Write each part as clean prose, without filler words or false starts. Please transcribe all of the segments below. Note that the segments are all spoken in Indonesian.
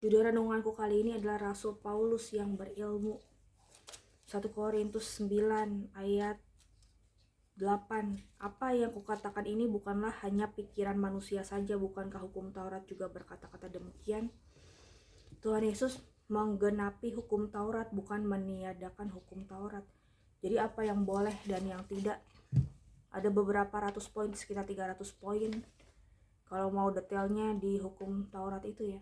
Judul renunganku kali ini adalah Rasul Paulus yang berilmu. 1 Korintus 9 ayat 8. Apa yang kukatakan ini bukanlah hanya pikiran manusia saja, bukankah hukum Taurat juga berkata-kata demikian? Tuhan Yesus menggenapi hukum Taurat, bukan meniadakan hukum Taurat. Jadi apa yang boleh dan yang tidak, ada beberapa ratus poin, sekitar 300 poin kalau mau detailnya di hukum Taurat itu ya.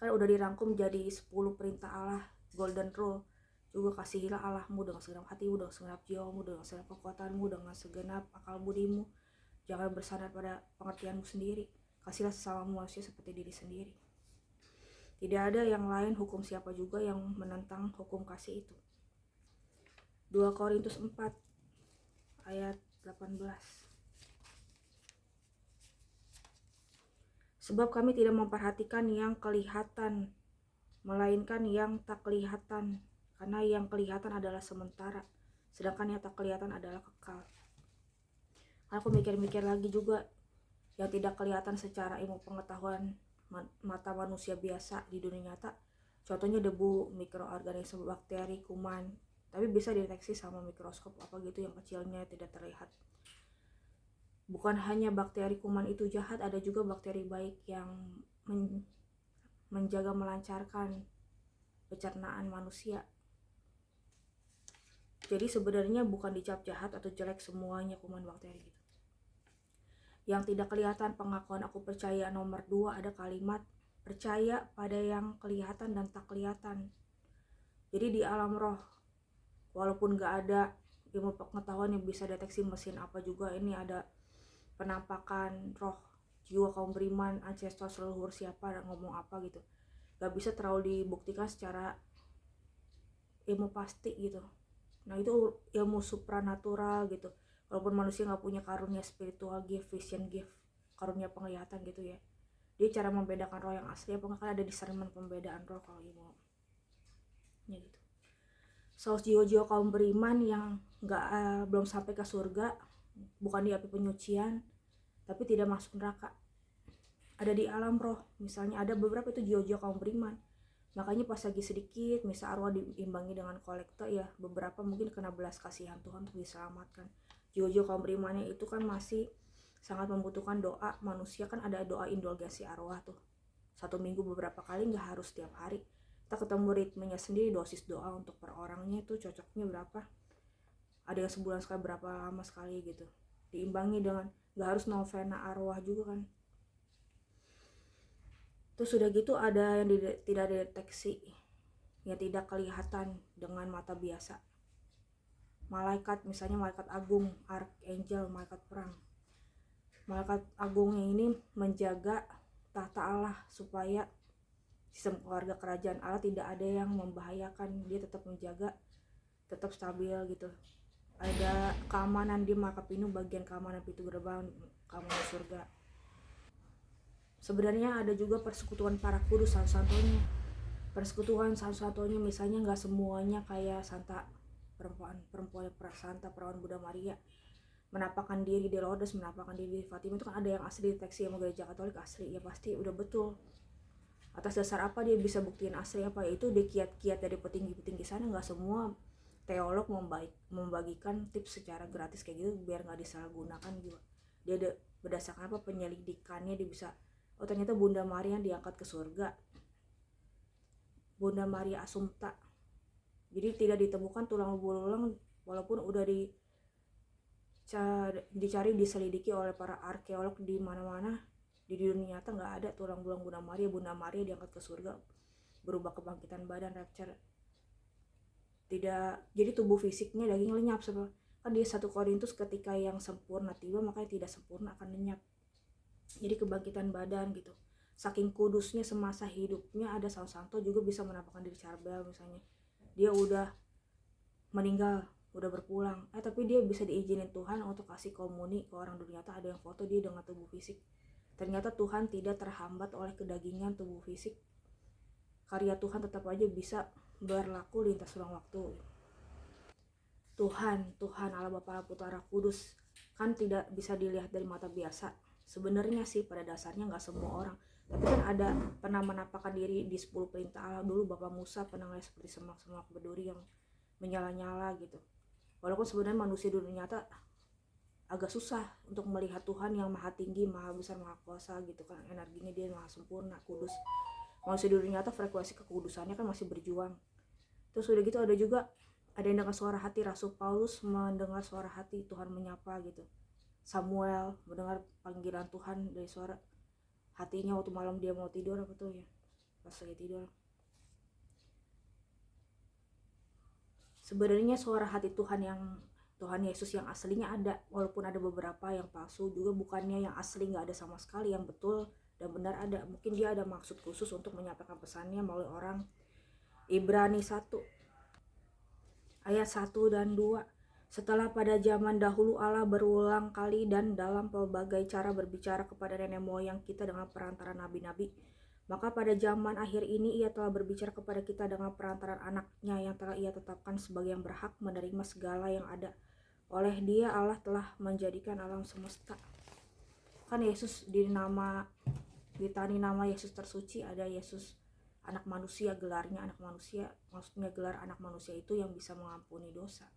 Kan udah dirangkum jadi 10 perintah Allah, golden rule. Juga kasihilah Allahmu dengan segenap hatimu, dengan segenap jiwamu, dengan segenap kekuatanmu, dengan segenap akal budimu. Jangan bersandar pada pengertianmu sendiri. Kasihlah sesama manusia seperti diri sendiri. Tidak ada yang lain hukum siapa juga yang menentang hukum kasih itu. 2 Korintus 4 ayat 18. Sebab kami tidak memperhatikan yang kelihatan, melainkan yang tak kelihatan. Karena yang kelihatan adalah sementara, sedangkan yang tak kelihatan adalah kekal. Aku mikir-mikir lagi juga, yang tidak kelihatan secara ilmu pengetahuan mata manusia biasa di dunia nyata, contohnya debu, mikroorganisme, bakteri, kuman, tapi bisa dideteksi sama mikroskop apa gitu yang kecilnya tidak terlihat. Bukan hanya bakteri kuman itu jahat, ada juga bakteri baik yang menjaga melancarkan pencernaan manusia. Jadi sebenarnya bukan dicap jahat atau jelek semuanya kuman bakteri gitu. Yang tidak kelihatan, pengakuan aku percaya nomor 2 ada kalimat percaya pada yang kelihatan dan tak kelihatan. Jadi di alam roh, walaupun gak ada ilmu pengetahuan yang bisa deteksi mesin apa juga, ini ada penampakan roh, jiwa kaum beriman, ancestor leluhur siapa ngomong apa gitu, gak bisa terlalu dibuktikan secara ilmu pasti gitu. Nah itu ilmu supranatural gitu. Walaupun manusia gak punya karunia spiritual gift, vision gift, karunia penglihatan gitu ya, dia cara membedakan roh yang asli apa enggak, kan ada discernment pembedaan roh kalau ilmu ya gitu. Saus jiwa-jiwa kaum beriman yang belum sampai ke surga, bukan di api penyucian, tapi tidak masuk neraka, ada di alam roh. Misalnya ada beberapa itu jiwa-jiwa kaum beriman, makanya pas lagi sedikit misal arwah diimbangi dengan kolektor ya, beberapa mungkin kena belas kasihan Tuhan untuk diselamatkan. Jiwa-jiwa kaum berimannya itu kan masih sangat membutuhkan doa manusia, kan ada doa indulgensi arwah tuh, 1 minggu beberapa kali, nggak harus tiap hari. Kita ketemu ritmenya sendiri, dosis doa untuk per orangnya itu cocoknya berapa, ada yang sebulan sekali, berapa lama sekali gitu, diimbangi dengan nggak harus novena arwah juga kan. Terus sudah gitu ada yang tidak dideteksi, yang tidak kelihatan dengan mata biasa. Malaikat, misalnya malaikat agung, archangel, malaikat perang. Malaikat agungnya ini menjaga tahta Allah supaya sistem keluarga kerajaan Allah tidak ada yang membahayakan, dia tetap menjaga, tetap stabil gitu. Ada keamanan di Makapinu, bagian keamanan pintu gerbang, keamanan surga. Sebenarnya ada juga persekutuan para kudus satu-satunya. Persekutuan satu-satunya misalnya nggak semuanya kayak Santa perempuan Santa Perawan Bunda Maria menampakkan diri di Lourdes, menampakkan diri di Fatima, itu kan ada yang asli deteksi sama gereja Katolik asli ya, pasti udah betul. Atas dasar apa dia bisa buktiin asli apa, itu dia kiat-kiat dari petinggi-petinggi sana. Nggak semua teolog membagikan tips secara gratis kayak gitu biar nggak disalahgunakan juga. Dia ada berdasarkan apa penyelidikannya, dia bisa, oh ternyata Bunda Maria diangkat ke surga, Bunda Maria Assumpta, jadi tidak ditemukan tulang belulang walaupun udah dicari diselidiki oleh para arkeolog di mana-mana di dunia nyata, nggak ada tulang belulang Bunda Maria diangkat ke surga, berubah kebangkitan badan, rapture, tidak. Jadi tubuh fisiknya daging lenyap, sebab kan di 1 Korintus ketika yang sempurna tiba makanya tidak sempurna akan lenyap. Jadi kebangkitan badan gitu, saking kudusnya semasa hidupnya. Ada Saul Santo juga bisa menampakkan diri Charbel misalnya, dia udah meninggal, udah berpulang, tapi dia bisa diizinin Tuhan untuk kasih komuni ke orang dunia nyata. Ada yang foto dia dengan tubuh fisik. Ternyata Tuhan tidak terhambat oleh kedagingan tubuh fisik. Karya Tuhan tetap aja bisa berlaku lintas ruang waktu. Tuhan Allah Bapa Putra Kudus kan tidak bisa dilihat dari mata biasa. Sebenarnya sih pada dasarnya nggak semua orang, Tapi kan ada pernah menampakkan diri di 10 perintah Allah. Dulu Bapak Musa pernah ngeliat seperti semak-semak berduri yang menyala-nyala gitu. Walaupun sebenarnya manusia dunia nyata agak susah untuk melihat Tuhan yang maha tinggi, maha besar, maha kuasa gitu kan. Energinya dia maha sempurna, kudus. Manusia dunia nyata frekuensi kekudusannya kan masih berjuang. Terus udah gitu ada juga ada yang dengar suara hati. Rasul Paulus mendengar suara hati Tuhan menyapa gitu. Samuel mendengar panggilan Tuhan dari suara hatinya waktu malam dia mau tidur apa tuh ya, pas lagi tidur. Sebenarnya suara hati Tuhan Yesus yang aslinya ada, walaupun ada beberapa yang palsu juga, bukannya yang asli nggak ada sama sekali, yang betul dan benar ada. Mungkin dia ada maksud khusus untuk menyampaikan pesannya melalui orang. Ibrani 1 ayat 1 dan 2. Setelah pada zaman dahulu Allah berulang kali dan dalam pelbagai cara berbicara kepada nenek moyang kita dengan perantara nabi-nabi, maka pada zaman akhir ini Ia telah berbicara kepada kita dengan perantaran anaknya yang telah Ia tetapkan sebagai yang berhak menerima segala yang ada. Oleh Dia Allah telah menjadikan alam semesta. Kan Yesus di tani nama Yesus tersuci ada Yesus anak manusia, gelarnya anak manusia, maksudnya gelar anak manusia itu yang bisa mengampuni dosa.